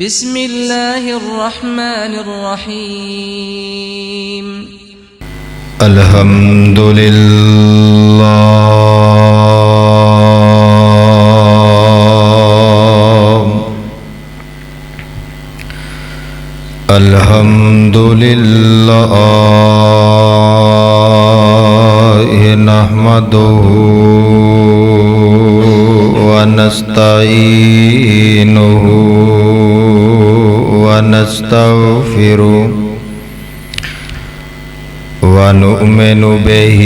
بسم الله الرحمن الرحيم الحمد لله الحمد لله نحمده ونستعينه ونستغفره ونؤمن به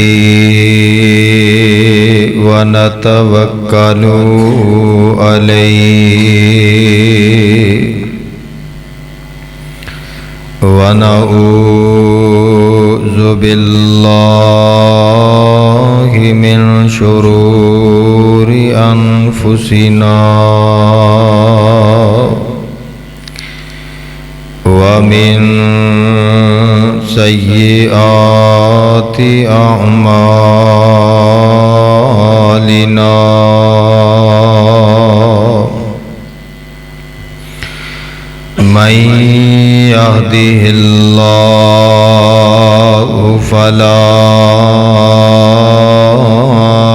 ونتوكل عليه ونعوذ بالله من شرور أنفسنا ومن سيئات أعمالنا من يهده الله فلا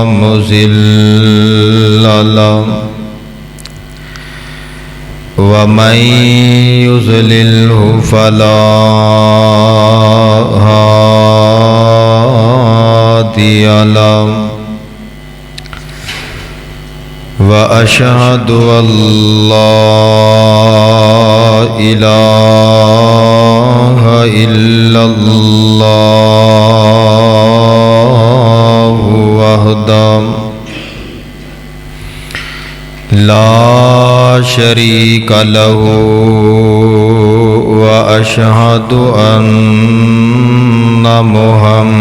مضل له ومن يضلله فلا هادي له وأشهد أن لا إله إلا الله وحده لا شريك له وأشهد أن محمدًا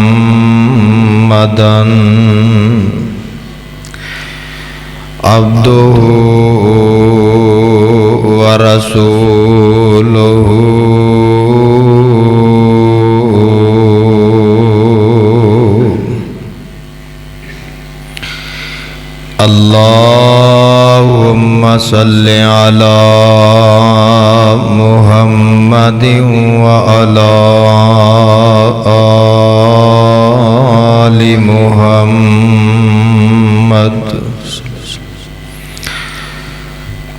عبده ورسوله اللهم صل على محمد وعلى آل محمد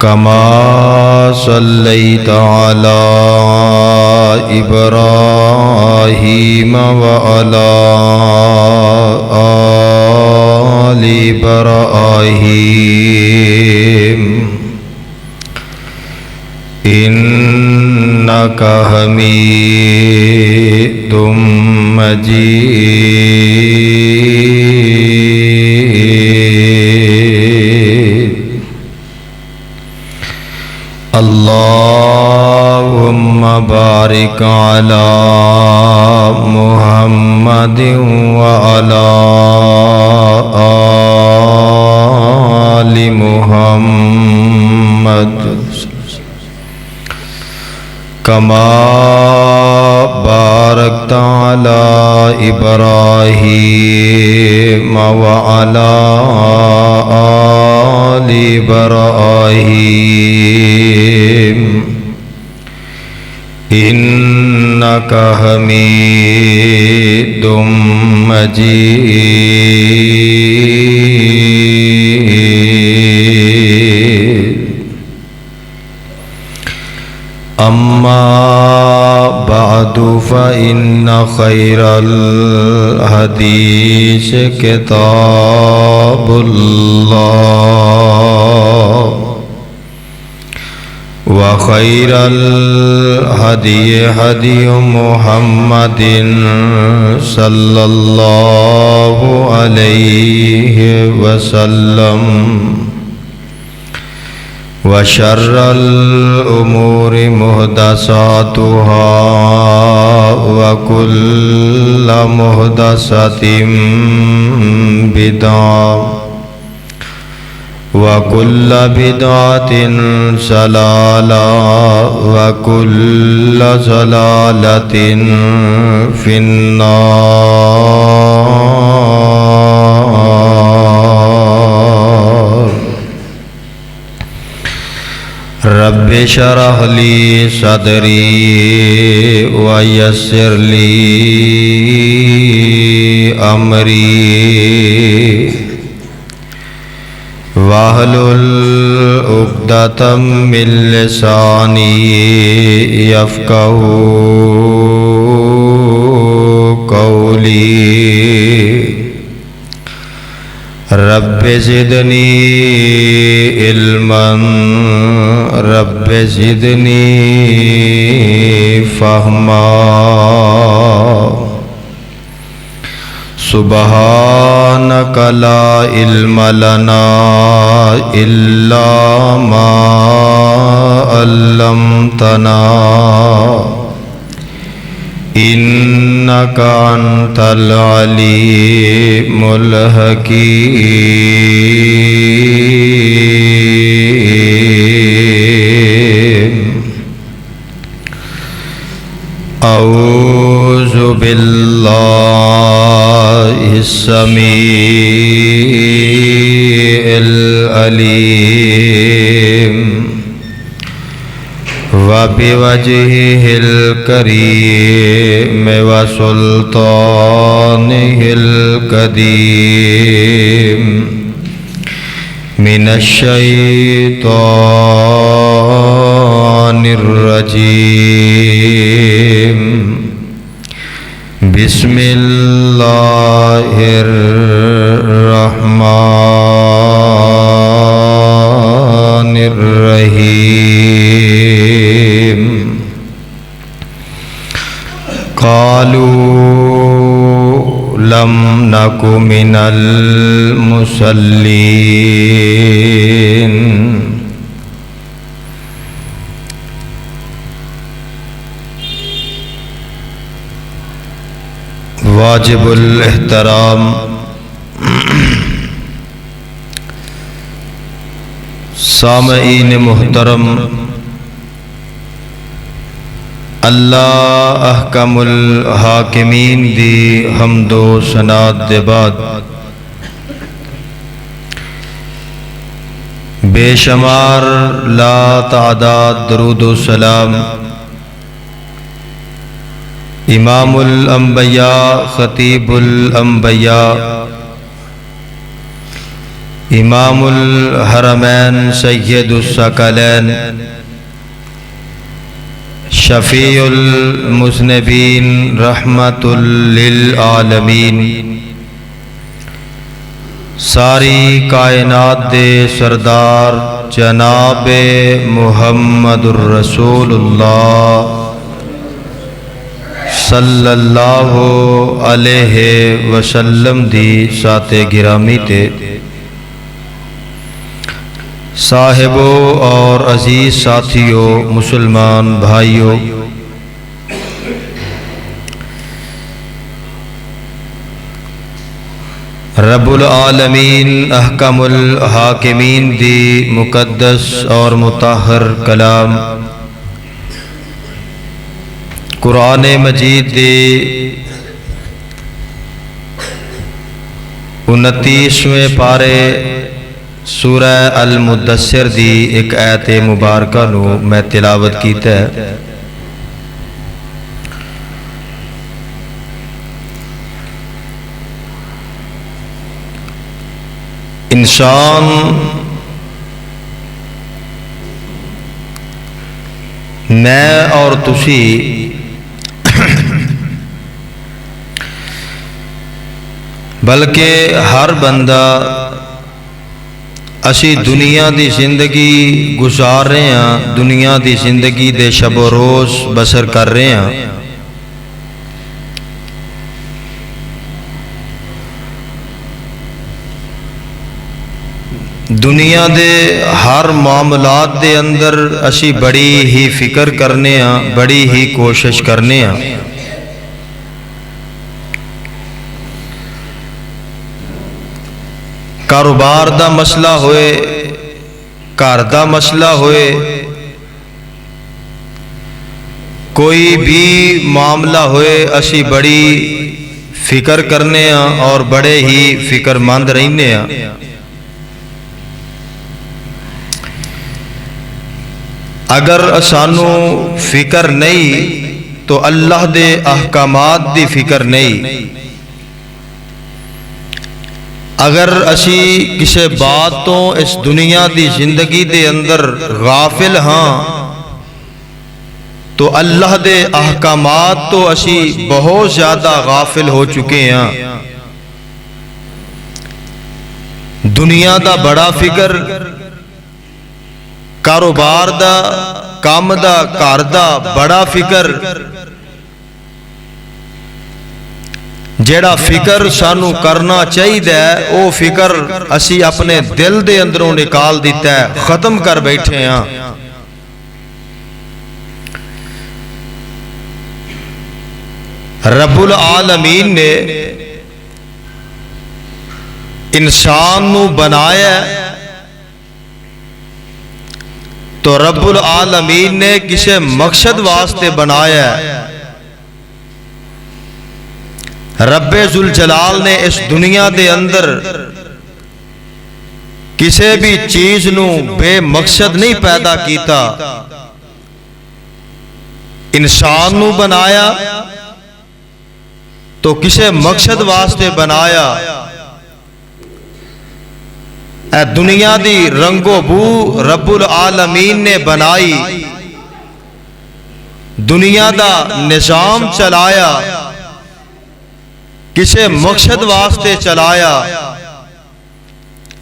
كما صليت على إبراهيم وعلى آل إبراهيم إنك حميد مجيد اللهم بارك على محمد وعلى آل محمد كما باركت على إبراهيم وعلى آل إبراهيم إنك حميد مجيد أما بعد فإن خير الحديث كتاب الله وخير الهدي هدي محمد صلى الله عليه وسلم وشر الأمور محدثاتها وكل محدثة بدعة وكل بدعة ضلالة وكل ضلالة في النار رب اشرح لي صدري ويسر لي أمري واحلل عقدة من لساني يفقهوا قولي رب زدني علما رب زدني فهما سبحانك لا علم لنا إلا ما علمتنا إنك أنت العليم الحكيم أعوذ بالله السميع العليم وبوجهه الكريم وسلطانه القديم من الشيطان الرجيم بسم الله الرحمن الرحيم قالوا لم نك من المصلين واجب الاحترام سامعین محترم، اللہ احکم الحاکمین دی حمد و ثناء دے بعد بے شمار لا تعداد درود و سلام امام الانبیاء خطیب الانبیاء امام الحرمین سید الثقلین شفیع المذنبین رحمت للعالمین ساری کائنات دے سردار جناب محمد الرسول اللہ صلی اللہ علیہ وسلم دی ذات گرامی تے صاحبوں اور عزیز ساتھیوں مسلمان بھائیوں، رب العالمین احکم الحاکمین دی مقدس اور مطہر کلام قرآن مجید دی 29ویں پارے سورہ المدثر دی ایک آیت مبارکہ نو میں تلاوت کیتا ہے۔ انسان میں اور تسی بلکہ ہر بندہ اسی دنیا دی زندگی گزار رہے ہیں، دنیا دی زندگی دے شب و روز بسر کر رہے ہیں۔ دنیا دے ہر معاملات دے اندر اسی بڑی ہی فکر کرنے ہیں، بڑی ہی کوشش کرنے ہیں۔ کاروبار دا مسئلہ ہوئے، گھر دا مسئلہ ہوئے، کوئی بھی معاملہ ہوئے، اسی بڑی فکر کرنے ہیں اور بڑے ہی فکر مند رہنے ہیں۔ اگر سانو فکر نہیں تو اللہ دے احکامات دی فکر نہیں. اگر اسی کسی بات تو اس دنیا دی زندگی دے اندر غافل ہاں تو اللہ دے احکامات تو اسی بہت زیادہ غافل ہو چکے ہیں. دنیا دا بڑا فکر، کاروبار دا، کام دا، گھر دا بڑا فکر، جیڑا فکر سانو کرنا چاہیے او فکر اسی اپنے دل دے اندروں نکال دیتا ہے، ختم کر بیٹھے ہیں. رب العالمین نے انسان نو بنایا تو رب العالمین نے کسی مقصد واسطے بنایا. رب ذوالجلال نے اس دنیا دے اندر کسی بھی چیز نو بے مقصد نہیں پیدا کیتا. انسان نو بنایا تو کسی مقصد واسطے بنایا. اے دنیا دی رنگ و بو رب العالمین نے بنائی، دنیا دا نظام چلایا، کسی مقصد واسطے چلایا.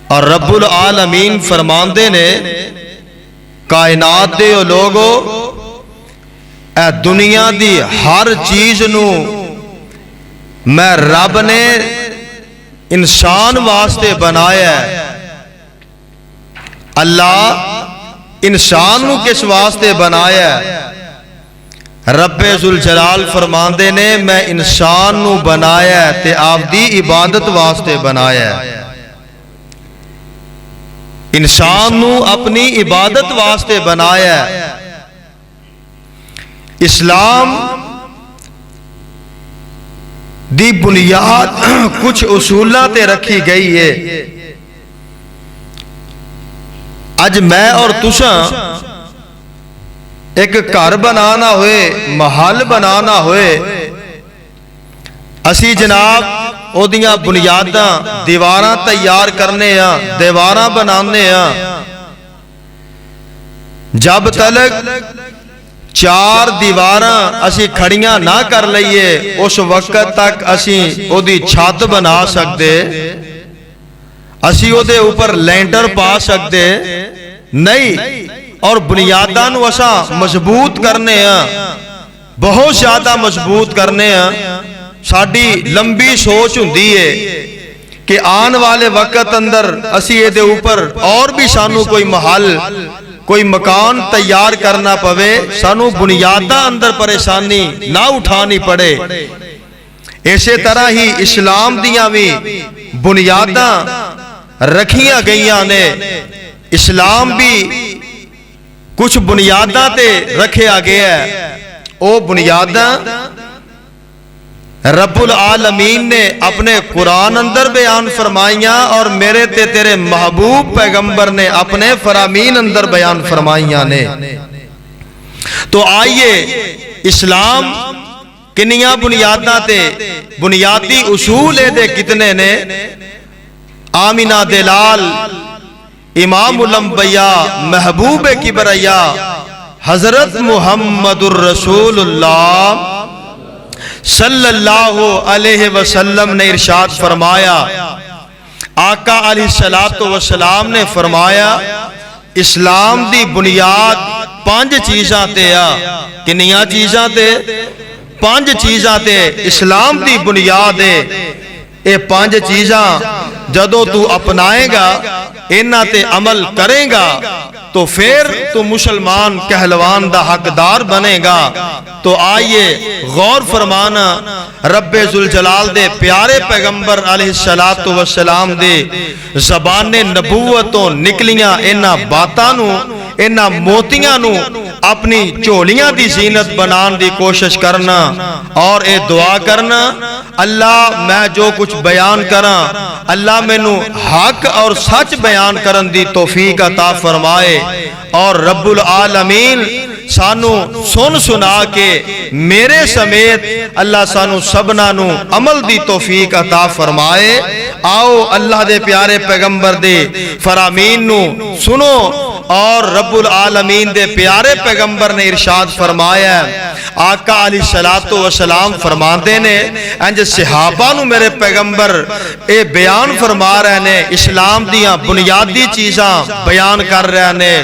اور رب العالمین فرماندے نے کائنات دے او لوگو اے دنیا دی ہر چیز نو میں رب نے انسان واسطے بنایا ہے. اللہ انسان نو کس واسطے بنایا ہے؟ رب ذوالجلال فرماندے نے میں انسان نو بنایا ہے تے آپ دی عبادت واسطے بنایا ہے. انسان نو اپنی عبادت واسطے بنایا ہے. اسلام دی بنیاد کچھ اصولاں تے رکھی گئی ہے. اج میں اور تساں ایک گھر بنانا ہوئے، محل بنانا ہوئے، اسی جناب او دیاں بنیاداں دیواراں تیار کرنے ہاں، دیواراں بنانے ہاں. جب تلک 4 دیواراں اسی کھڑیاں نہ کر لئیے اس وقت تک اسی او دی چھت بنا سکتے، اسی او دے اوپر لینٹر پا سکتے نہیں. اور بنیاداں نو اساں مضبوط کرنے ہیں، بہت زیادہ مضبوط کرنے ہیں. ساڈی لمبی سوچ ہوندی ہے کہ آن والے وقت اندر اسی اے دے اوپر اور بھی سانو کوئی محل، کوئی مکان تیار کرنا پوے، سانو بنیاداں اندر پریشانی نہ اٹھانی پڑے. اسی طرح ہی اسلام دیاں بھی بنیاداں رکھیاں گئیاں نے. اسلام بھی کچھ بنیاداں تے رکھیا گیا ہے. او بنیاداں رب العالمین نے اپنے قرآن اندر بیان فرمائیاں اور میرے تے تیرے محبوب پیغمبر نے اپنے فرامین اندر بیان فرمائیاں نے. تو آئیے اسلام کنیاں بنیاداں تے بنیادی اصول دے کتنے نے؟ آمینہ دلال، امام الانبیاء، محبوب کبریا، حضرت محمد الرسول اللہ صلی اللہ علیہ وسلم نے ارشاد فرمایا، آقا علیہ السلام نے فرمایا اسلام دی بنیاد 5 چیزاں تے آ. کنیاں چیزاں تے؟ 5 چیزاں تے اسلام دی بنیاد ہے. اے 5 چیزاں جدو تو اپنائے گا، انہاں تے عمل کرے گا تو پھر تو مسلمان کہلوان دا حقدار بنے گا. تو آئیے غور فرمانا رب ذوالجلال دے پیارے پیغمبر علیہ السلام دے زبان نبوتوں نکلیاں انہاں باتاں نو، انہاں موتیاں نو اپنی چولیاں دی زینت بنان دی کوشش کرنا اور اے دعا کرنا اللہ میں جو کچھ بیان کراں اللہ مینوں حق اور سچ بیان کرن دی توفیق عطا فرمائے اور رب العالمین سانو سن سنا کے میرے سمیت اللہ سانو سبنا نو عمل دی توفیق عطا فرمائے۔ آؤ اللہ دے پیارے پیغمبر دے فرامین نو سنو اور رب العالمین دے پیارے پیغمبر نے ارشاد فرمایا آقا علیہ السلام فرماندے نے انج صحابہ نو میرے پیغمبر اے بیان فرما رہے نے اسلام دیاں بنیادی چیزاں بیان کر رہے نے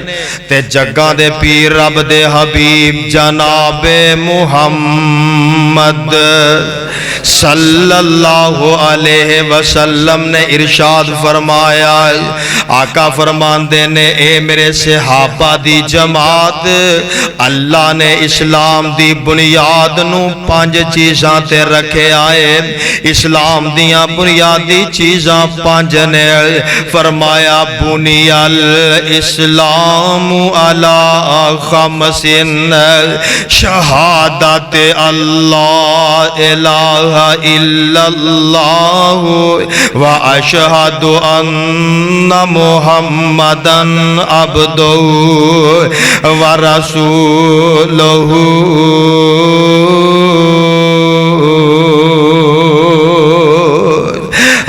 تے جگاں دے پیر رب دے حبیب جناب محمد صلی اللہ علیہ وسلم نے ارشاد فرمایا آقا فرماندے نے اے میرے صحابہ دی جماعت اللہ نے اسلام دی بنیاد نو 5 چیزاں تے رکھے آئے اسلام دیاں بنیادی چیزاں 5 نے فرمایا بنی الاسلام علی 5 شہادت اللہ الہ الا اللہ واشہد ان محمدن عبدہ ورسولہ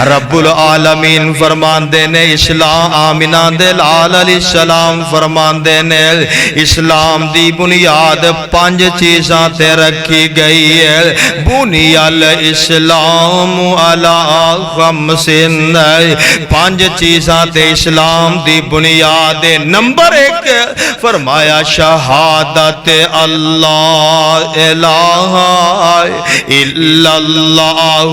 رب العالمین فرماندے نے اسلام آمینہ دے لال علیہ السلام فرماندے نے اسلام دی بنیاد 5 چیزاں تے رکھی گئی ہے بنی الاسلام علی 5 5 چیزاں تے اسلام دی بنیاد نمبر 1 فرمایا شہادت اللہ الہ الا اللہ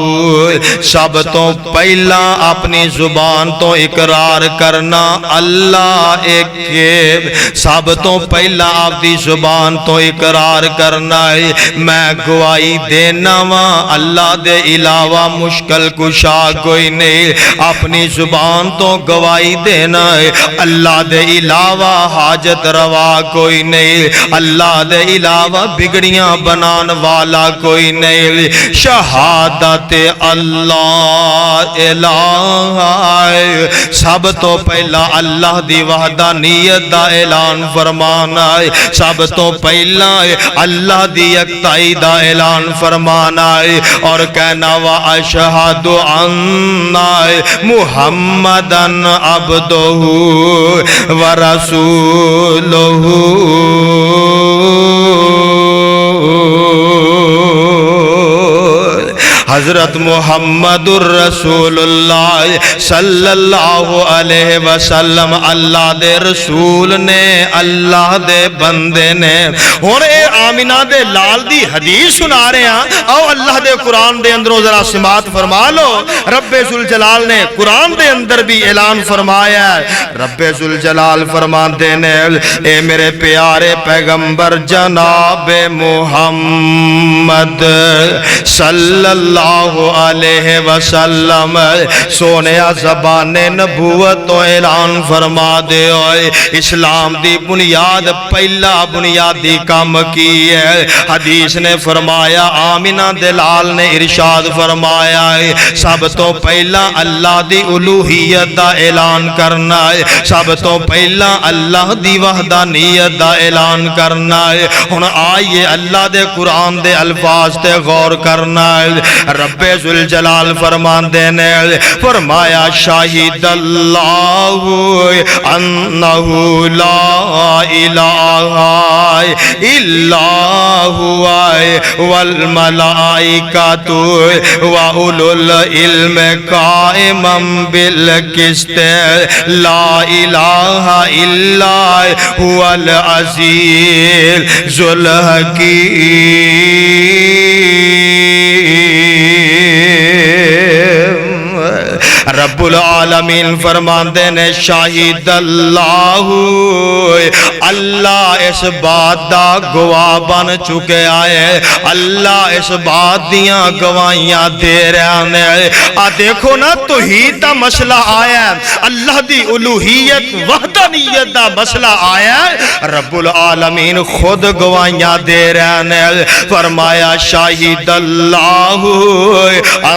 سب تو پہلا اپنی زبان تو اقرار کرنا اللہ ایک ہے سب تو پہلا اپنی زبان تو اقرار کرنا ہے میں گواہی دینا وا اللہ دے علاوہ مشکل کشا کوئی نہیں اپنی زبان تو گواہی دینا ہے اللہ دے علاوہ حاجت روا کوئی نہیں اللہ دے علاوہ بگڑیاں بنان والا کوئی نہیں شہادت اللہ الہ سب تو پہلا اللہ دی وحدانیت دا اعلان فرمانا ہے سب تو پہلا اللہ دی یکتائی دا اعلان فرمانا ہے اور کہنا واشہد ان محمدن عبدہ ورسولہ حضرت محمد الرسول اللہ صلی اللہ علیہ وسلم اللہ دے رسول نے اللہ دے بندے نے اور اے آمینہ دے لال دی حدیث سنا رہے ہیں او اللہ دے قرآن دے اندروں ذرا سماعت فرما لو رب ذوالجلال نے قرآن دے اندر بھی اعلان فرمایا ہے رب ذوالجلال فرماتے نے اے میرے پیارے پیغمبر جناب محمد صلی اللہ علیہ وسلم سونیا زبان نبوت تو اعلان فرما دے ہوئے اسلام دی بنیاد پہلا بنیادی کام کی ہے حدیث نے فرمایا آمینہ دلال نے ارشاد فرمایا ہے سب تو پہلا اللہ دی الوہیت دا اعلان کرنا ہے سب تو پہلا اللہ دی وحدانیت دا اعلان کرنا ہے ہن آئیے اللہ دے قرآن دے الفاظ تے غور کرنا ہے رب ذوالجلال فرماندے نے فرمایا شاہد اللہ انہو لا الہ الا ہوا والملائکۃ واولو العلم قائما بالقسط لا الہ الا هو العزیز ذو الحکیم رب العالمین فرماندے نے شاہد اللہ اللہ اس بات دا گواہ بن چکے آئے اللہ اس بات دیاں گواہیاں دے رہے ہیں دیکھو نا توحید دا مسئلہ آیا ہے اللہ دی الوہیت وحدانیت دا مسئلہ آیا ہے رب العالمین خود گواہیاں دے رہے ہیں فرمایا شاہد اللہ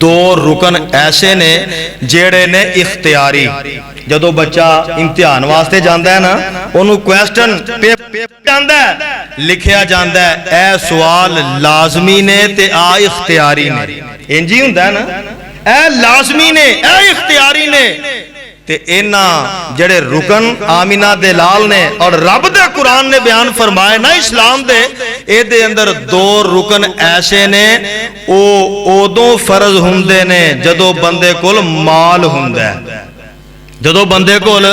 دو رکن ایسے نے جیڑے نے اختیاری جدو بچہ امتحان واسطے جاندہ ہے نا انہوں کویسٹن پیپر جاندہ ہے لکھیا جاندہ ہے اے سوال لازمی نے تے آ اختیاری نے انجی ہوندہ ہے نا اے لازمی نے اے اختیاری نے تے اینا جڑے رکن آمینہ دلال نے اور رب دے قرآن نے بیان فرمائے نا اسلام دے اے دے اندر دو رکن ایسے نے او دو فرض ہوندے نے جدو بندے کول مال ہوندہ ہے جدو بندے کول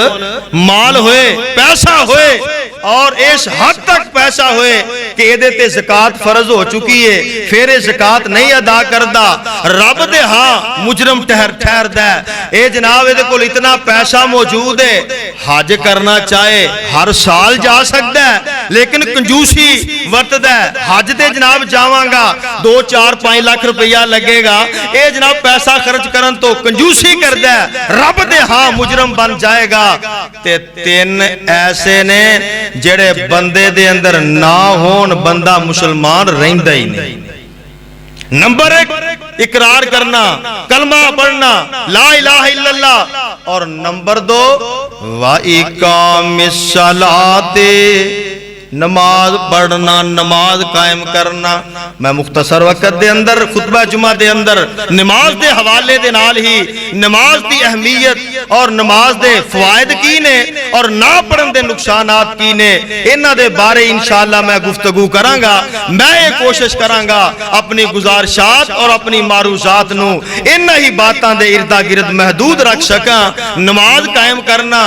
مال ہوئے پیسہ ہوئے اور اس حد تک پیسہ ہوئے کہ ایدے تے زکاة فرض ہو چکی ہے پھر زکاة نہیں ادا کردہ رب دے ہاں مجرم ٹھہر دے اے جناب ایدے کول اتنا پیسہ موجود ہے حج کرنا چاہے ہر سال جا سکتا ہے لیکن کنجوسی ورت دے حج دے جناب جاوانگا 2-4-5 لاکھ روپیہ لگے گا اے جناب پیسہ خرچ کرن تو کنجوسی کر دے رب دے ہاں مجرم بن جائے گا تے تین ایسے نے جڑے بندے دے اندر نہ ہون بندہ مسلمان رہندہ ہی نہیں نمبر 1 اقرار کرنا کلمہ پڑھنا لا الہ الا اللہ اور نمبر 2 وَإِقَامِ الصَّلَاةِ نماز پڑھنا نماز قائم کرنا میں مختصر وقت دے اندر خطبہ جمعہ دے اندر نماز دے حوالے دے نال ہی نماز دی اہمیت اور نماز دے فوائد کی نے اور نہ پڑھن دے نقصانات کی نے انہاں دے بارے انشاءاللہ میں گفتگو کرانگا میں یہ کوشش کرانگا اپنی گزارشات اور اپنی معروضات نو انہاں ہی باتاں دے اردا گرد محدود رکھ سکاں نماز قائم کرنا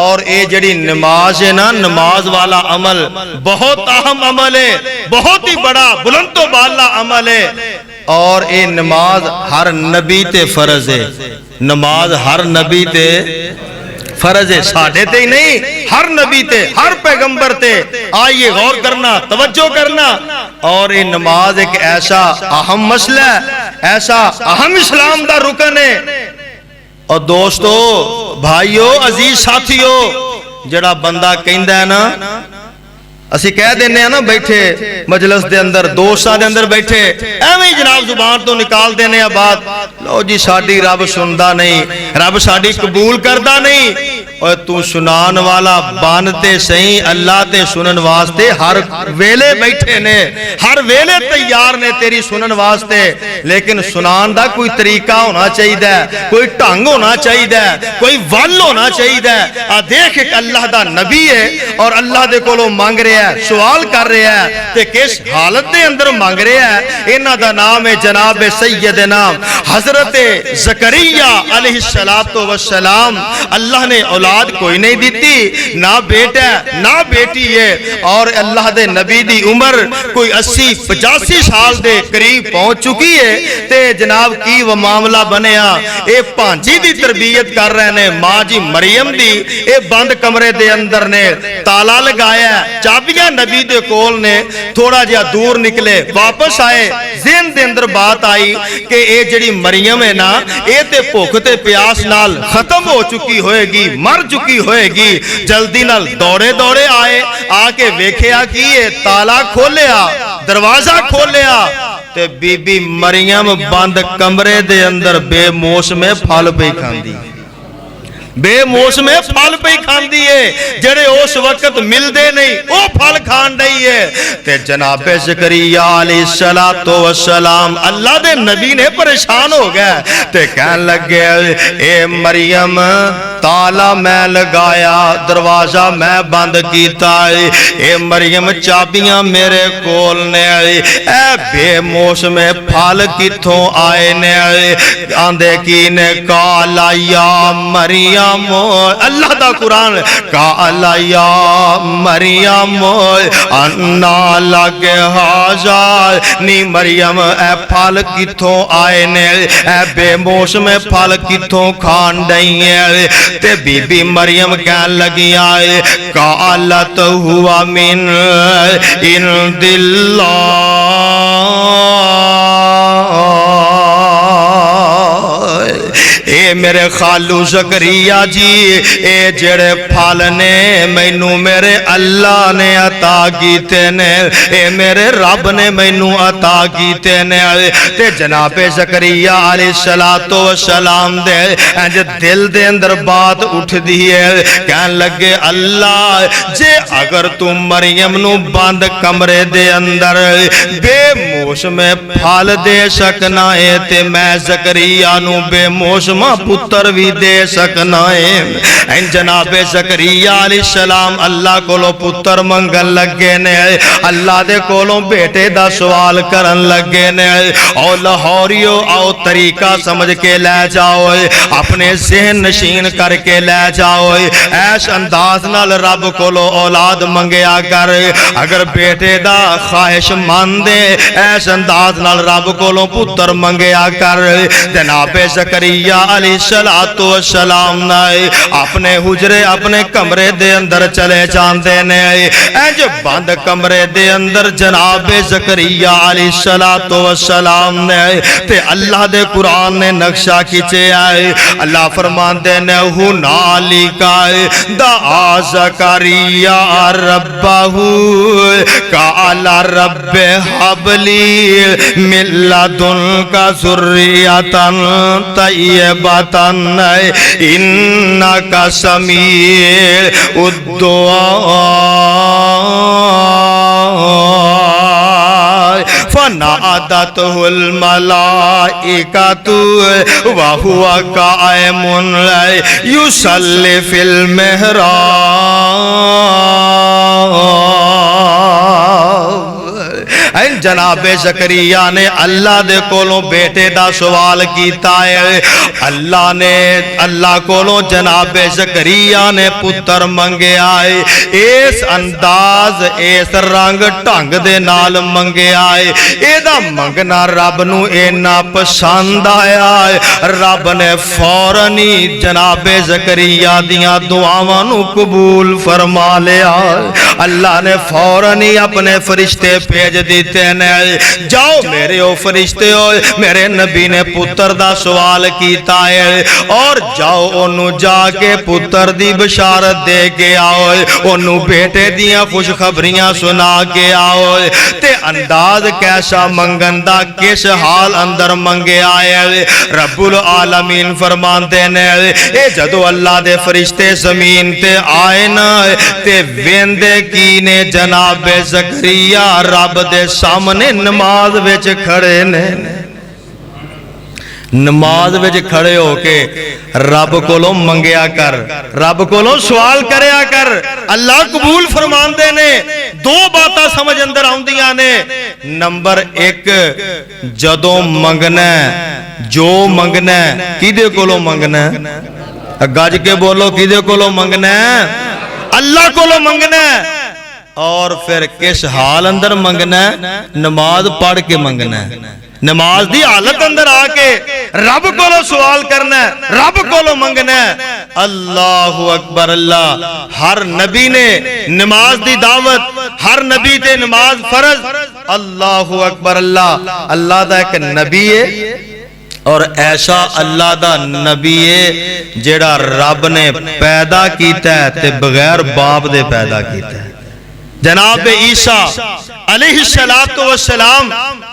اور اے جڑی نماز ہے نا نماز والا عمل بہت اہم عمل ہے بہت ہی بڑا بلند و بالا عمل ہے اور اے نماز ہر نبی تے فرض ہے نماز ہر نبی تے فرض ہے ساڑھے تے ہی نہیں ہر نبی تے ہر پیغمبر تے آئیے غور کرنا توجہ کرنا اور یہ نماز ایک ایسا اہم مسئلہ ہے ایسا اہم اسلام دا رکن ہے اور دوستو بھائیو عزیز ساتھیو جڑا بندہ کہندہ ہے نا اسی کہہ دینے ہیں نا بیٹھے مجلس دے اندر دوستہ دے اندر بیٹھے ایویں جناب زبان تو نکال دینے ہیں بات لو جی ساڑھی رب سندہ نہیں رب ساڑھی قبول کردہ نہیں اور تو سنان والا بانتے سہیں اللہ تے سنن واسطے ہر ویلے بیٹھے نے ہر ویلے تیار نے تیری سنن واسطے لیکن سنان دا کوئی طریقہ ہونا چاہیے دا کوئی ٹانگ ہونا چاہیے دا کوئی ول ہونا چاہیے دا دیکھ ایک اللہ دا نبی ہے اور اللہ دے کولو مانگ رہے ہیں سوال کر رہے ہیں تے کس حالت دے اندر مانگ رہے ہیں انہاں دا نام ہے جناب سیدنا حضرت زکریا علیہ السلام اللہ نے اولاد کوئی نہیں دیتی نہ بیٹا نہ بیٹی ہے اور اللہ دے نبی دی عمر کوئی 80-85 سال دے قریب پہنچ چکی ہے تے جناب کی وہ معاملہ بنیا اے پانچی دی تربیت کر رہے نے ماں جی مریم دی اے بند کمرے دے اندر نے تالا لگایا چابیاں نبی دے کول نے تھوڑا جہا دور نکلے واپس آئے ذہن دے اندر بات آئی کہ اے جڑی مریم ہے نا اے تے بھوک تے پیاس نال ختم ہو چکی ہوئے گی مر چکی ہوئے گی جلدی نال دوڑے دوڑے آئے آ کے ویکھیا کیے تالا کھولیا دروازہ کھولیا تے بی بی مریم بند کمرے دے اندر بے موسم پھل پہ کھاندی بے موسم پھل پہ کھان دیئے جڑے اس وقت مل دے نہیں او پھل کھان رہی ہے تے جناب زکریا علیہ السلام اللہ دے نبی نے پریشان ہو گئے تے کہن لگ گئے اے مریم تالا میں لگایا دروازہ میں بند کیتا اے مریم چابیاں میرے کول نے اے بے موسم پھل کتھوں آئے نے آندے کی نے کالا یا مریم اللہ دا قرآن کالا یا مریم انا لگے حاضر نی مریم اے پھل کتھوں آئے نے اے بے موسم پھل کتھوں کھان ڈئی ہے تے بی بی مریم کہن لگی آئے قالت ہوا من عند اللہ اے اے میرے خالو زکریا جی اے جڑے پھل نے مینوں میرے اللہ نے عطا کیتے نے اے میرے رب نے مینوں عطا کیتے نے تے جناب زکریا علیہ السلام دے انج دل دے اندر بات اٹھ دی ہے کہن لگے اللہ جے اگر تو مریم نو بند کمرے دے اندر بے موسم پھل دے سکنا ہے تے میں زکریا نو بے موسم پتر بھی دے سکنا ہے جناب زکریا علیہ السلام اللہ کولو پتر منگن لگے نے اللہ دے کولو بیٹے دا سوال کرن لگے نے او لاہوریو آؤ طریقہ سمجھ کے لے جاؤ اپنے ذہن نشین کر کے لے جاؤ ایس انداز نال رب کولو اولاد منگیا کر اگر بیٹے دا خواہش مندے ایس انداز نال رب کولو پتر منگیا کر جناب زکریا علیہ السلام نے اپنے حجرے اپنے کمرے دے اندر چلے جاندے نے انج بند کمرے دے اندر جناب زکریا علیہ السلام نے تے اللہ دے قرآن نے نقشہ کھچے آئے اللہ فرماندے نے ہنالکا دعا زکریا ربہ قال رب حب لی من لدنک ذریۃ طیبۃ انک سمیع الدعاء فنادته الملائکۃ وهو قائم یصلی فی المحراب جناب زکریا نے اللہ دے کولوں بیٹے دا سوال کیتا ہے اللہ کولوں جناب زکریا نے پتر منگے آئے اس انداز اس رنگ ٹھنگ دے نال منگے آئے اے دا منگنا رب نو اینا پسند آیا ہے رب نے فوراً جناب زکریا دیاں دعاواں نو قبول فرما لیا اللہ نے فوراً اپنے فرشتے بھیج دیتے نے جاؤ میرے او فرشتے ہو میرے نبی نے پتر دا سوال کیتا ہے اور جاؤ انہوں جا کے پتر دی بشارت دے کے آؤ انہوں بیٹے دیاں خوشخبریاں سنا کے آؤ تے انداز کیسا منگن دا کس حال اندر منگے آئے رب العالمین فرمان دینے اے جدو اللہ دے فرشتے زمین تے آئے نا تے ویندے کی نے جناب زکریا رب دے سامنے نماز وچ کھڑے نے نماز وچ کھڑے ہو کے رب کولوں منگیا کر رب کولوں سوال کریا کر اللہ قبول فرمان دے نے دو باتاں سمجھ اندر آؤندیاں نے نمبر ایک جدوں منگنا جو منگنا کیدے کولوں منگنا گج کے بولو کیدے کولوں منگنا اللہ کولوں منگنا اور پھر کس حال اندر منگنا نماز پڑھ کے منگنا نماز دی حالت اندر آ کے رب کولو سوال کرنا رب کولو منگنا اللہ اکبر اللہ ہر نبی نے نماز دی دعوت ہر نبی تے نماز فرض اللہ اکبر اللہ اللہ دا ایک نبی ہے اور ایسا اللہ دا نبی ہے جیڑا رب نے پیدا کیتا ہے تے بغیر باپ دے پیدا کیتا ہے جناب عیسیٰ علیہ السلام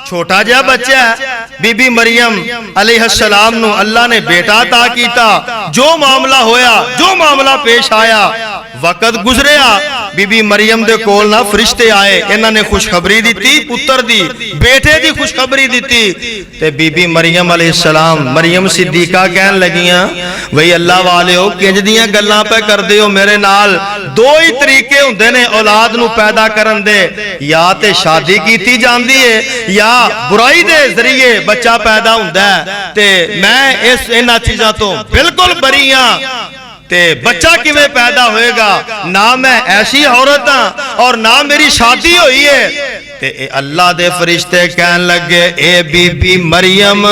چھوٹا جا بچہ ہے بی بی مریم علیہ السلام نو اللہ نے بیٹا عطا کیتا جو معاملہ ہویا جو معاملہ پیش آیا وقت گزریا بی بی مریم دے کول نہ فرشتے آئے انہاں نے خوشخبری دیتی پتر دی بیٹے دی خوشخبری دیتی تے بی بی مریم علیہ السلام مریم صدیقہ کہن لگیاں وہی اللہ والے ہو کنج دیاں گلاں پہ کر دیو میرے نال دو ہی طریقے ہوندے نے اولاد نو پیدا کرن دے یا تے شادی کیتی جاندی ہے یا برائی دے ذریعے بچہ پیدا ہوندا ہے تے میں اس انہاں چیزاں تو بالکل بری ہاں تے بچہ کیویں پیدا ہوئے گا نہ میں ایسی عورت ہاں اور نہ میری شادی ہوئی ہے تے اللہ دے فرشتے کہن لگے اے بی بی مریم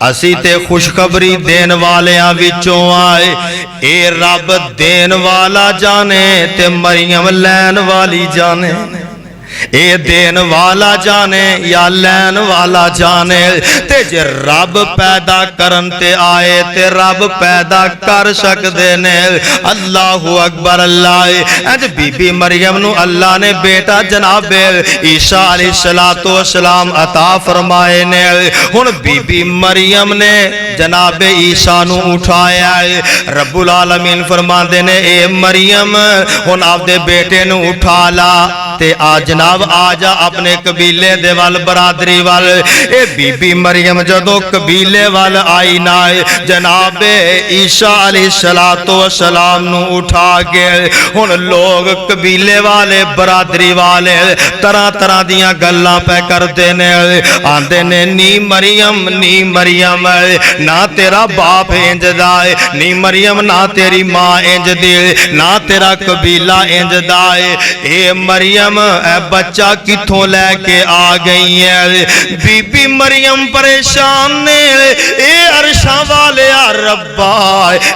اسی تے خوشخبری دین والے وچوں آئے اے رب دین والا جانے تے مریم لین والی جانے اے دین والا جانے یا لین والا جانے تے جے رب پیدا کرن تے آئے تے رب پیدا کر سکدے نے اللہ اکبر اللہ اج بی بی مریم نو اللہ نے بیٹا جناب عیسیٰ علیہ السلام عطا فرمائے نے ہن بی بی مریم نے جناب عیسیٰ نو اٹھایا رب العالمین فرماندے نے اے مریم ہن آپ دے بیٹے نو اٹھا لا تے آ جناب آجا اپنے قبیلے دے وال برادری وال اے بی بی مریم جدو قبیلے وال آئی نائے جناب عیسیٰ علیہ السلام نو اٹھا کے ہن لوگ قبیلے والے برادری والے طرح طرح دیاں گلاں پہ کر دینے آندے نے نی مریم نہ تیرا باپ انج دائے نی مریم نہ تیری ماں انج دے نہ تیرا قبیلہ انج دائے اے مریم اے بچہ کتھوں لے کے آ گئی ہے بی بی مریم پریشان نے اے عرشاں والے ربا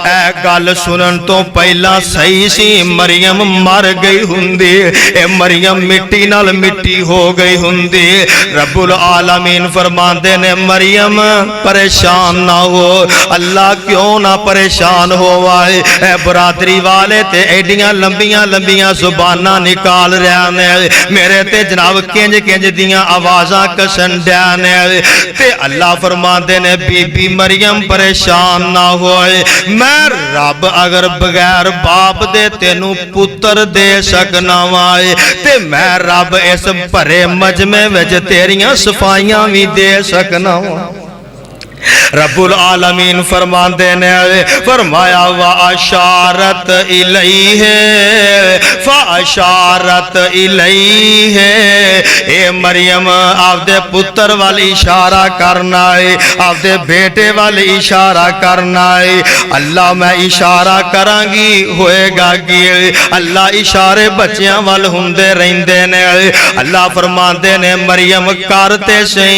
اے گل سنن تو پہلا صحیح سی مریم مر گئی ہوندی اے مریم مٹی نال مٹی ہو گئی ہوندی رب العالمین فرماندے نے مریم پریشان نہ ہو اللہ کیوں نہ پریشان ہوائے اے برادری والے تے ایڈیاں لمبیاں زباناں نکال رہے نے میرے تے جناب کنج دیاں آوازاں کسن دیانے تے اللہ فرماندے نے بی بی مریم پریشان نہ ہوئے میں رب اگر بغیر باپ دے تینوں پتر دے سکنا وائے تے میں رب اس بھرے مجمع وچ تیریاں صفائیاں بھی دے سکنا وائے رب العالمین فرماندے نے فرمایا وَأَشَارَتْ إِلَيْهِ فَأَشَارَتْ إِلَيْهِ اے مریم آپ دے پتر والی اشارہ کرنا ہے آپ دے بیٹے والی اشارہ کرنا ہے اللہ میں اشارہ کرانگی ہوئے گا گی اللہ اشارے بچیاں وال ہندے رہندے نے اللہ فرماندے نے مریم کرتے سے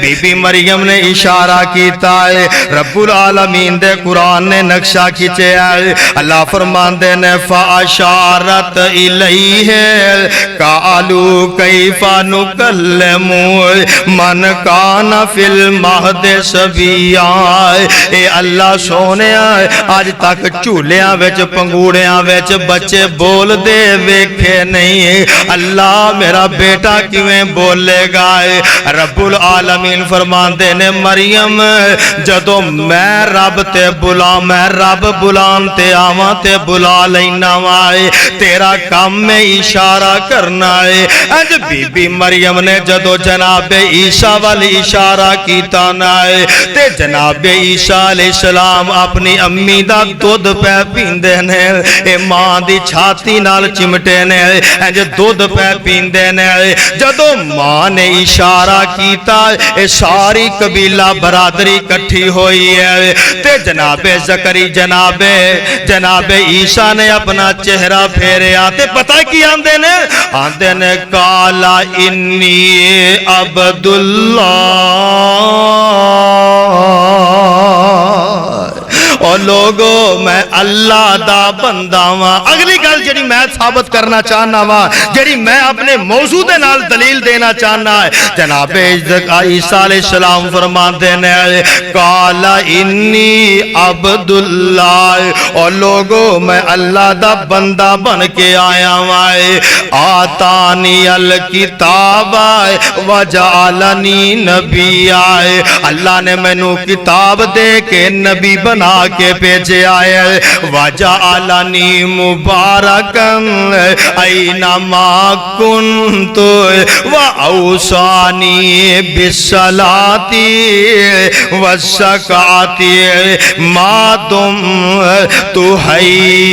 بی بی مریم نے اشارہ کیتا ہے رب العالمین دے قرآن نے نقشہ کھچے ہے اللہ فرماندے نے فَأَشَارَتْ إِلَيْهِ قَالُوا كَيْفَ نُكَلِّمُ مَنْ كَانَ فِي الْمَهْدِ صَبِيًّا اے اللہ سونے آج تک چولہاں وچ پنگوڑیاں وچ بچے بول دے ویکھے نہیں اللہ میرا بیٹا کیویں بولے گا رب العالمین فرماندے نے مریم جدو میں رب تے بلا میں رب بلان تے آواں تے بلا لینا وائے تیرا کام میں اشارہ کرنا ہے اج بی بی مریم نے جدو جناب عیسیٰ والی اشارہ کیتا نائے تے جناب عیسیٰ علیہ السلام اپنی امی دا دودھ پہ پیندے نے اے ماں دی چھاتی نال چمٹے نے اج دودھ پہ پیندے نے جدو ماں نے اشارہ کیتا اے ساری قبیلہ برادری کٹھی ہوئی ہے تے جناب زکری جناب عیسیٰ نے اپنا چہرہ پھیرے آتے پتہ کی آندے نے کالا انی عبداللہ اور لوگو میں اللہ دا بندہ ہاں اگلی گل جڑی میں ثابت کرنا چاہنا ہاں جڑی میں اپنے موضوع دے نال دلیل دینا چاہنا ہے جناب عیسیٰ علیہ السلام فرماندے نے قالا انی عبداللہ اور لوگو میں اللہ دا بندہ بن کے آیا ہوں آتانی الکتاب وجعلنی نبی آئے اللہ نے مینوں کتاب دے کے نبی بنا کے پیچھے آئے وجعلنی مبارکن اینما کنت واوصانی بالصلاۃ والزکاۃ ما دمت حیا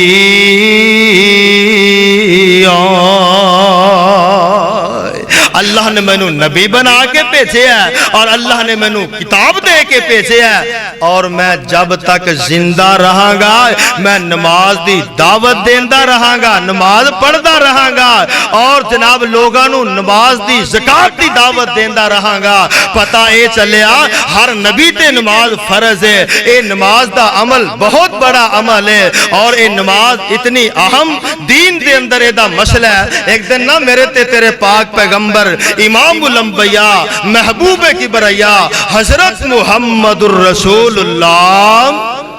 اللہ نے مینوں نبی بنا کے بھیجے ہے اور اللہ نے مینوں کتاب دے کے بھیجے ہے اور میں جب تک زندہ رہاں گا میں نماز دی دعوت دیندا رہاں گا نماز پڑھدا رہاں گا اور جناب لوگاں نوں نماز دی زکات دی دعوت دیندا رہاں گا پتہ اے چلیا ہر نبی تے نماز فرض ہے اے نماز دا عمل بہت بڑا عمل ہے اور اے نماز اتنی اہم دین دے اندر اے دا مسئلہ ہے ایک دن نا میرے تے تیرے پاک پیغمبر امام الانبیاء محبوب کبریا حضرت محمد الرسول اللہ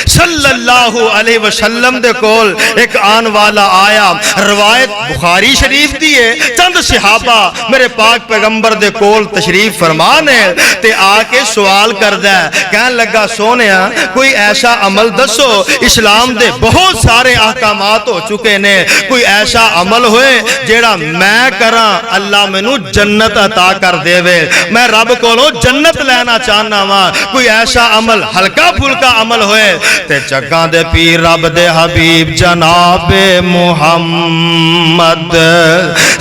صلی اللہ علیہ وسلم دے کول ایک آن والا آیا روایت بخاری شریف دیئے چند صحابہ میرے پاک پیغمبر دے کول تشریف فرمانے تے آکے سوال کردہ کہنے لگا سونیا کوئی ایسا عمل دسو اسلام دے بہت سارے احکامات ہو چکے نے کوئی ایسا عمل ہوئے جیڑا میں کراں اللہ منو جنت عطا کر دے وے میں رب کولوں جنت لینا چاہنا ہاں کوئی ایسا عمل ہلکا پھلکا عمل ہوئے تے چکاں دے پیر رب دے حبیب جناب محمد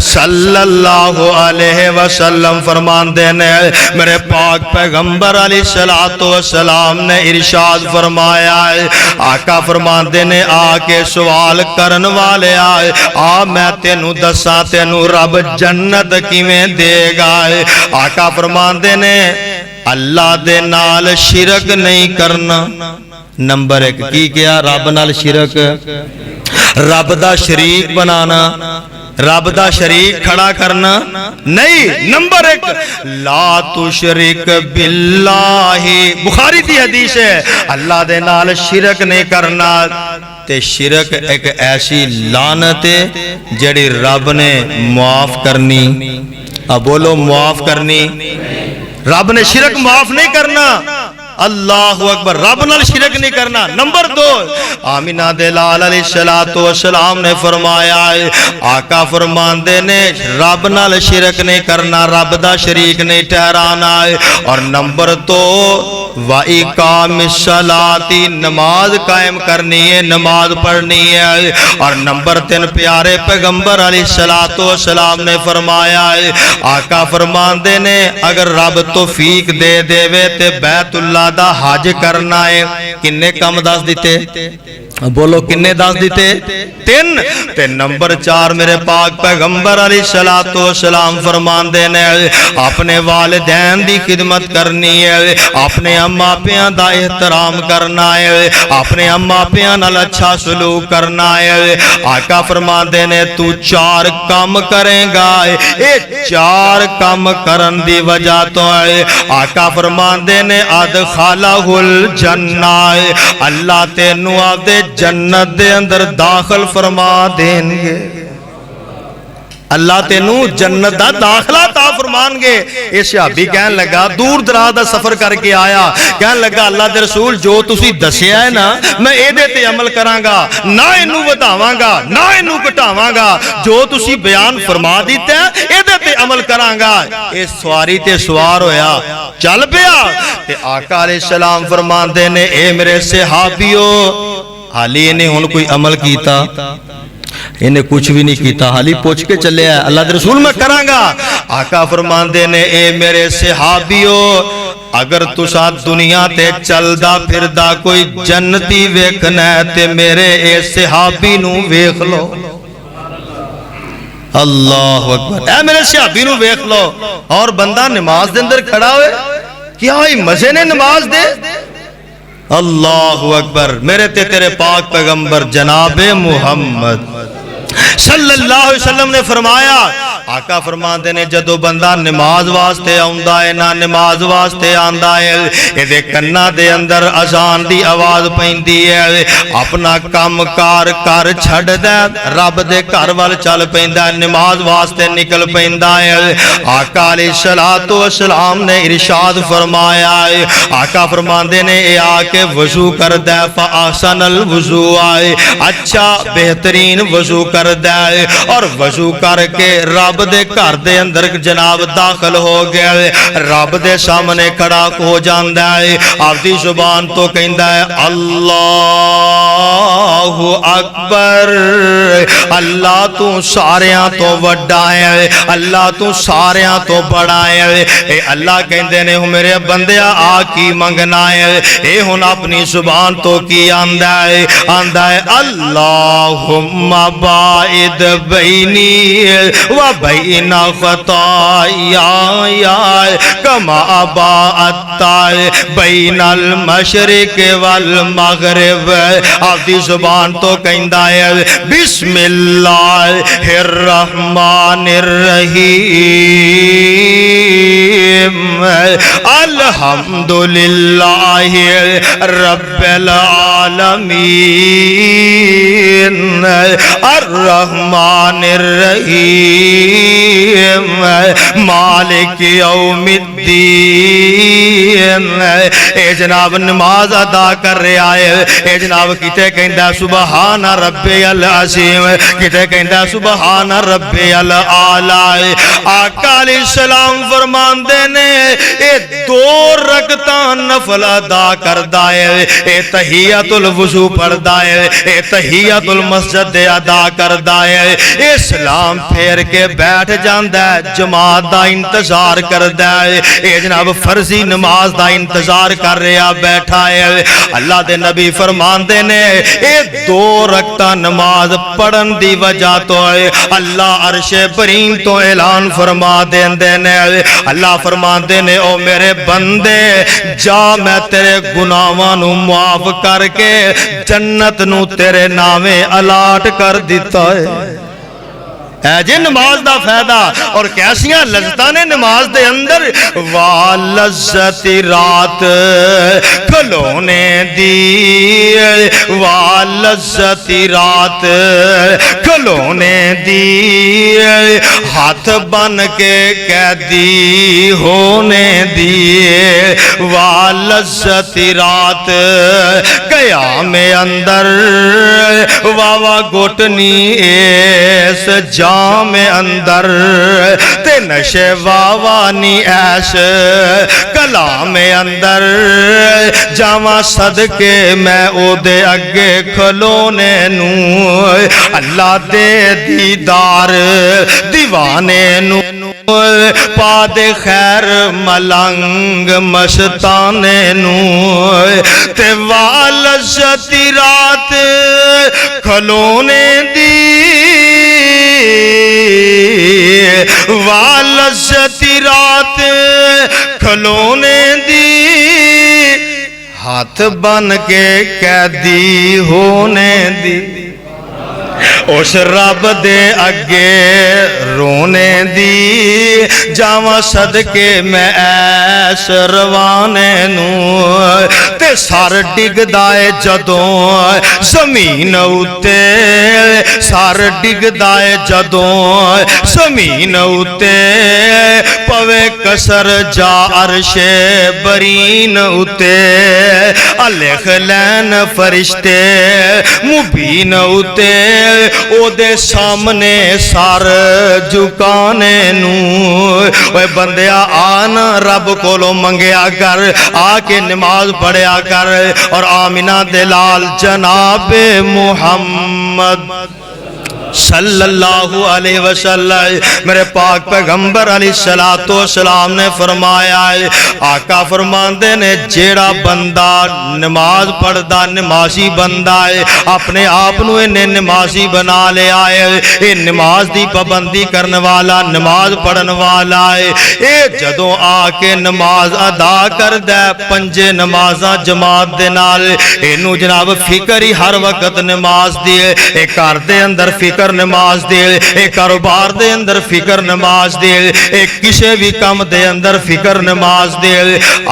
صلی اللہ علیہ وسلم فرمان دینے میرے پاک پیغمبر علیہ السلام نے ارشاد فرمایا ہے آقا فرمان دینے آکے سوال کرن والے آئے میں تینوں دسا تینوں رب جنت کیویں دے گا آقا فرمان دینے اللہ دے نال شرک نہیں کرنا نمبر ایک کی کیا رب نال شرک رب دا شریک بنانا رب دا شریک کھڑا کرنا نہیں نمبر ایک لا تشرک باللہ بخاری دی حدیث ہے اللہ دے نال شرک نہیں کرنا تے شرک ایک ایسی لعنت ہے جڑی رب نے معاف کرنی اب بولو معاف کرنی رب نے شرک معاف نہیں کرنا اللہ اکبر رب نال شرک نہیں کرنا نمبر دو آمینہ دلال علیہ السلام نے فرمایا آقا فرمان دے نے رب نال شرک نہیں کرنا رب دا شریک نہیں ٹھہرانا اور نمبر دو وَإِقَامِ الصَّلَاةِ نماز قائم کرنی ہے نماز پڑھنی ہے اور نمبر تین پیارے پیغمبر علیہ السلام نے فرمایا آقا فرمان دے نے اگر رب توفیق دے دے وے تے بیت اللہ دا حج کرنا ہے کنے کم دس دیتے بولو کنے دس دیتے تین تے نمبر چار میرے پاک پیغمبر علیہ السلام فرمان دینے اپنے والدین دی خدمت کرنی ہے اپنے اماں پیاں دا احترام کرنا ہے اپنے اماں پیاں نال اچھا سلوک کرنا ہے آقا فرمان دینے تو چار کام کریں گا اے چار کام کرن دی وجہ تو ہے آقا فرمان دینے ادخالہ الجنہ اللہ تینوں آپ دے جنت دے اندر داخل فرما دیں گے اللہ تینوں جنت دا داخلہ تا فرمان گے اے صحابی کہن لگا دور دراز دا سفر کر کے آیا کہن لگا اللہ دے رسول جو تسی دسیا ہے نا میں اے دے تے عمل کراں گا نہ اینو وداواں گا نہ اینو گھٹاواں گا جو تسی بیان فرما دیتے ہیں اے دے تے عمل کراں گا اے سواری تے سوار ہویا چل پیا تے آقا علیہ السلام فرمان دے نے اے میرے صحابیو حالی انہیں ہن کوئی عمل کیتا انہیں کچھ بھی نہیں کیتا حالی پوچھ کے چلے آئے اللہ دے رسول میں کراں گا آقا فرمان دے نے اے میرے صحابیو اگر تسا دنیا تے چل دا پھر دا کوئی جنتی ویکھنا ہے تے میرے اے صحابی نو ویکھ لو اللہ اکبر اے میرے صحابی نو ویکھ لو اور بندہ نماز دے اندر کھڑا ہوئے کیا ہی مزے نے نماز دے اللہ اکبر میرے تے تیرے پاک پیغمبر جناب محمد صلی اللہ علیہ وسلم نے فرمایا آقا فرمان دے نے جدو بندہ نماز واسطے آندا ہے نہ نماز واسطے آندا ہے اے دے کناں دے اندر اذان دی آواز پیندی ہے اپنا کام کار کر چھڈ دے رب دے گھر ول چل پیندا ہے نماز واسطے نکل پیندا ہے آقا علیہ السلام نے ارشاد فرمایا ہے آقا فرمان دے نے اے آ کے وضو کر دے فاحسن الوضوء اچھا بہترین وضو کر دے اور وضو کر کے رب رب دے گھر دے اندر جناب داخل ہو گیا ہے، رب دے سامنے کھڑا ہو جاندا ہے، آپ دی زبان تو کہندا ہے اللہ اکبر، اللہ تو ساریاں تو وڈا ہے، اللہ تو ساریاں تو بڑا ہے۔ اے اللہ کہندے نے میرے بندیا آ کی منگنا ہے، اے ہن اپنی زبان تو کی آندا ہے، آندا ہے اللہم باعد بینی و بین خطایا کما باعدت بین المشرق والمغرب۔ آپ دی زبان تو کہندا ہے بسم اللہ الرحمن الرحیم الحمدللہ رب العالمین الرحمن الرحیم مالک یوم الدین۔ اے جناب نماز ادا کر رہا ہے، اے جناب کتے کہندا سبحان ربی العظیم، کتے کہندا سبحان ربی الاعلی۔ آقا علیہ السلام فرماندے نے اے دو رکعتاں نفل ادا کردا ہے، اے تحیۃ الوضو پڑھدا ہے، اے تحیۃ المسجد ادا کردا ہے، اے سلام پھیر کے بیٹھ جاندا ہے، جماعت دا انتظار کردا ہے، اے جناب فرضی نماز دا انتظار کر رہا بیٹھا ہے۔ اللہ دے نبی فرماندے نے اے دو رکعتاں نماز پڑھن دی وجہ تو اللہ عرش برین تو اعلان فرما دیندے نے، اللہ فرماندے نے او میرے بندے جا میں تیرے گناہاں نو معاف کر کے جنت نو تیرے نامے الاٹ کر دیتا ہے۔ اے جی نماز دا فائدہ اور کیسیاں لذتاں نے نماز دے اندر، واللذت رات کھلونے دی، واللذت رات کھلونے دی، ہاتھ بن کے قیدی ہونے دی، واللذت رات قیام اندر واوا گھٹنی ایس جام اندر تے نشے واوانی ایش کلام اندر جاواں صدقے میں او دے اگے کھلونے نو، اللہ دے دیدار دیوانے نو پا دے خیر ملنگ مشتانے نو، تے واللذت رات کھلونے دی، واللذت رات کھلونے دی، ہاتھ بن کے قیدی ہونے دی، اس رب دے اگے رونے دی، جاواں صدقے میں ایس روانے نو، تے سر ڈگ دائے جدوں زمین اُتے، سر ڈگ دائے جدوں زمین اُتے، پوے کسر جا عرش برین اُتے، الخ لین فرشتے مبین اُتے، او دے سامنے سار جھکانے نو، اوے بندیا آنا رب کولو منگیا کر، آ کے نماز پڑھیا کر، اور آمینہ دلال جناب محمد صلی اللہ علیہ وسلم میرے پاک پیغمبر علیہ السلام نے فرمایا ہے، آقا فرماندے نے جیڑا بندہ نماز پڑھدا نمازی بندہ ہے، اپنے آپنو انہیں نمازی بنا لے آئے، اے نماز دی پابندی کرنے والا نماز پڑھن والا ہے، اے جدوں آ کے نماز ادا کر دے پنجے نمازاں جماعت دے نال، اینو جناب فکر ہی ہر وقت نماز دیے، اے کار دے اندر فکر نماز دے، اے کاروبار دے اندر فکر نماز دے، اے کسے بھی کام دے اندر فکر نماز دے۔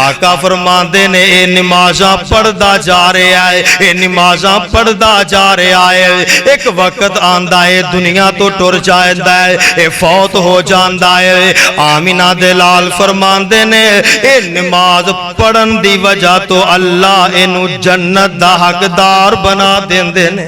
آقا فرماندے نے اے نمازاں پڑھدا جا رہا ہے، اے نمازاں پڑھدا جا رہا ہے، ایک وقت آندا ہے دنیا تو ٹر جاندا ہے، اے فوت ہو جاندا ہے۔ آمینہ دلال فرماندے نے اے نماز پڑھن دی وجہ تو اللہ اینو جنت دا حقدار بنا دیندے نے۔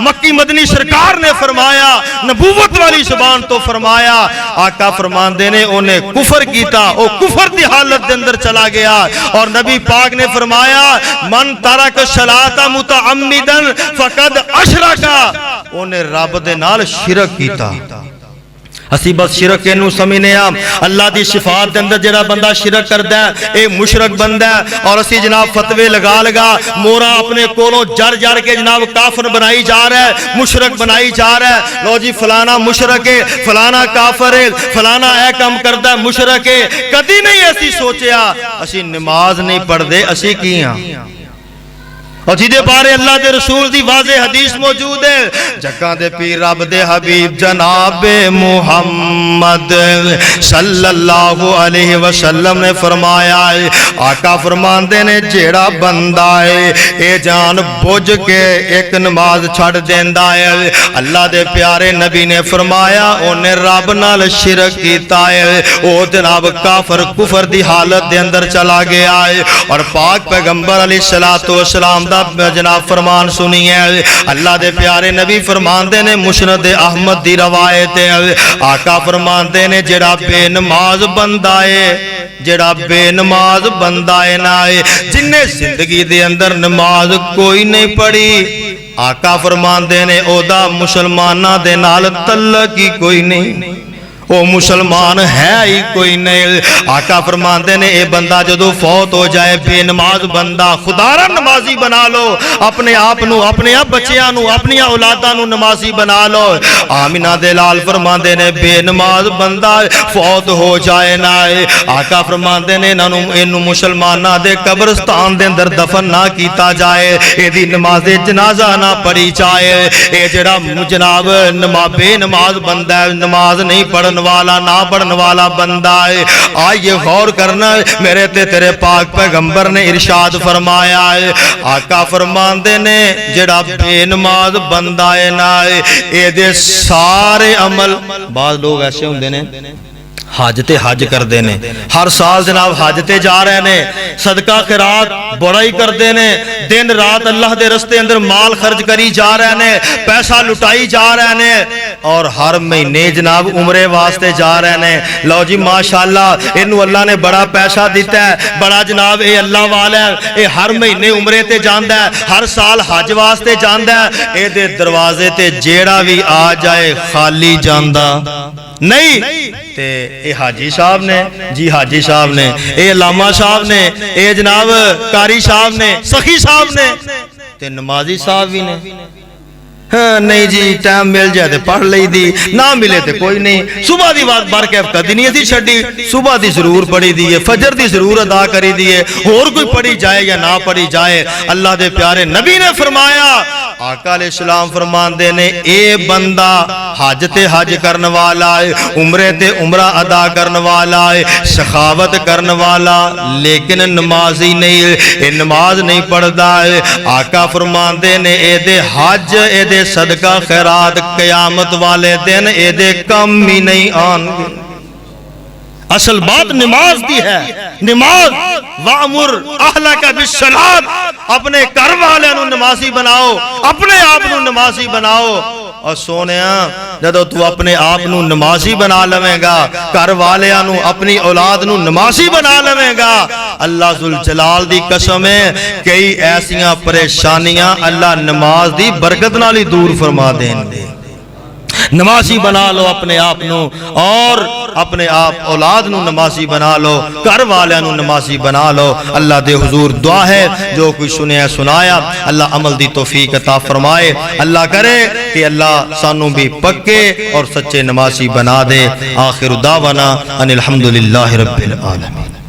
مکی مدنی سرکار نے فرمایا، نبوت والی زبان تو فرمایا، آقا فرماندے نے انہیں کفر کیتا، او کفر دی حالت دے اندر چلا گیا، اور نبی پاک نے فرمایا من ترک الصلاۃ متعمدا فقد اشرک، انہیں رب دے نال شرک کیتا۔ اسی بس شرک انو سمجھنے ہاں اللہ دی شفاعت دے اندر جڑا بندہ شرک کردا ہے اے مشرک بندہ ہے، اور اسی جناب فتوے لگا مورا اپنے کولوں جر کے جناب کافر بنائی جا رہا ہے، مشرک بنائی جا رہا ہے، لو جی فلانا مشرک ہے، فلانا کافر ہے، فلانا اے کام کردا ہے مشرک ہے۔ کدی نہیں ایسی سوچیا اسی نماز نہیں پڑھ دے، اسی کی ہاں، اور جیدے بارے اللہ دے رسول دی واضح حدیث موجود ہے، جگہ دے پیر رب دے حبیب جناب محمد صلی اللہ علیہ وسلم نے فرمایا ہے، آقا فرماندے نے جیڑا بندہ ہے اے جان بوجھ کے ایک نماز چھڑ دیندا ہے، اللہ دے پیارے نبی نے فرمایا انہیں رب نال شرک کیتا ہے، او جناب کافر کفر دی حالت دے اندر چلا گیا ہے۔ اور پاک پیغمبر علیہ السلام دا جناب فرمان سنی ہے، اللہ دے پیارے نبی فرماندے نے مسند احمد دی روایت ہے، آقا فرماندے نے جڑا بے نماز بندہ ہے، جڑا بے نماز بندہ ہے نا ہے، جن نے زندگی دے اندر نماز کوئی نہیں پڑھی، آقا فرماندے نے او دا مسلمانہ دے نال تعلق ہی کوئی نہیں، وہ مسلمان ہے ہی کوئی نہیں۔ آقا فرماندے نے اے بندہ جدو فوت ہو جائے بے نماز بندہ، خدا را نمازی بنا لو، اپنے آپ نو، اپنے آپ بچیاں نو، اپنی اولاداں نو نمازی بنا لو۔ آمینہ دلال فرماندے نے بے نماز بندہ فوت ہو جائے نہ، آقا فرماندے نے انو مسلمانہ دے قبرستان دے اندر دفن نہ کیتا جائے، اے دی نماز جنازہ نہ پڑھی جائے، اے جڑا جناب بے نماز بندہ نماز نہیں پڑھن والا نہ پڑھن والا بندہ ہے۔ آئیے غور کرنا، میرے تے تیرے پاک پیغمبر نے ارشاد فرمایا ہے، آقا فرماندے نے جڑا بے نماز بندہ ہے نا اے دے سارے عمل، بعض لوگ ایسے ہوندے نے حج تے حج کر دینے، ہر سال جناب حج تے جا رہے نے، صدقہ خیرات بڑا ہی کر دینے، دن رات اللہ دے رستے اندر مال خرچ کری جا رہے نے، پیسہ لٹائی جا رہے نے، اور ہر مہینے جناب عمرے واسطے جا رہے نے۔ لو جی ماشاءاللہ انہوں اللہ نے بڑا پیسہ دیتا ہے، بڑا جناب اے اللہ والا ہے، اے ہر مہینے عمرے تے جاندہ ہے، ہر سال حج واسطے جاندہ ہے، اے دے دروازے تے جیڑا بھی آ جائے خالی جاندہ نہیں۔ تے اے حاجی صاحب نے، جی حاجی صاحب نے، اے علامہ صاحب نے، اے جناب قاری صاحب نے، سخی صاحب نے، تے نمازی صاحب بھی نے، ہاں نہیں جی ٹائم مل جائے تے پڑھ لئی دی، نہ ملے تے کوئی نہیں، صبح دی بات بار کیف کر دی نہیں تھی چھڑی، صبح دی ضرور پڑھی دیئے، فجر دی ضرور ادا کری دیئے، اور کوئی پڑھی جائے یا نہ پڑھی جائے۔ اللہ دے پیارے نبی نے فرمایا، آقا علیہ السلام فرماندے نے اے بندہ حج تے حج کرن والا ہے، عمرے تے عمرہ ادا کرن والا ہے، سخاوت کرن والا، لیکن نمازی نہیں، اے نماز نہیں پڑھدا ہے، آقا فرماندے نے اے دے حج، اے دے صدقہ خیرات قیامت والے دن اے دے کم ہی نہیں آن گے۔ اصل بات نماز دی ہے، نماز وَأْمُرْ أَهْلَكَ بِالصَّلَاةِ، اپنے گھر والے نو نمازی بناؤ، اپنے آپ نو نمازی بناؤ۔ اور سونیاں جدو تو اپنے آپ نو نمازی بنا لویں گا، گھر والے نو اپنی اولاد نو نمازی بنا لویں گا، اللہ ذوالجلال دی قسم ہے کئی ایسیاں پریشانیاں اللہ نماز دی برکت نالی دور فرما دیں گے۔ نمازی بنا لو اپنے آپ نو، اور اپنے آپ اولاد نو نمازی بنا لو، گھر والے نو نمازی بنا لو۔ اللہ دے حضور دعا ہے جو کوئی سنیا سنایا اللہ عمل دی توفیق عطا فرمائے، اللہ کرے کہ اللہ سانو بھی پکے اور سچے نمازی بنا دے۔ آخر دعوانا ان الحمدللہ رب العالمین۔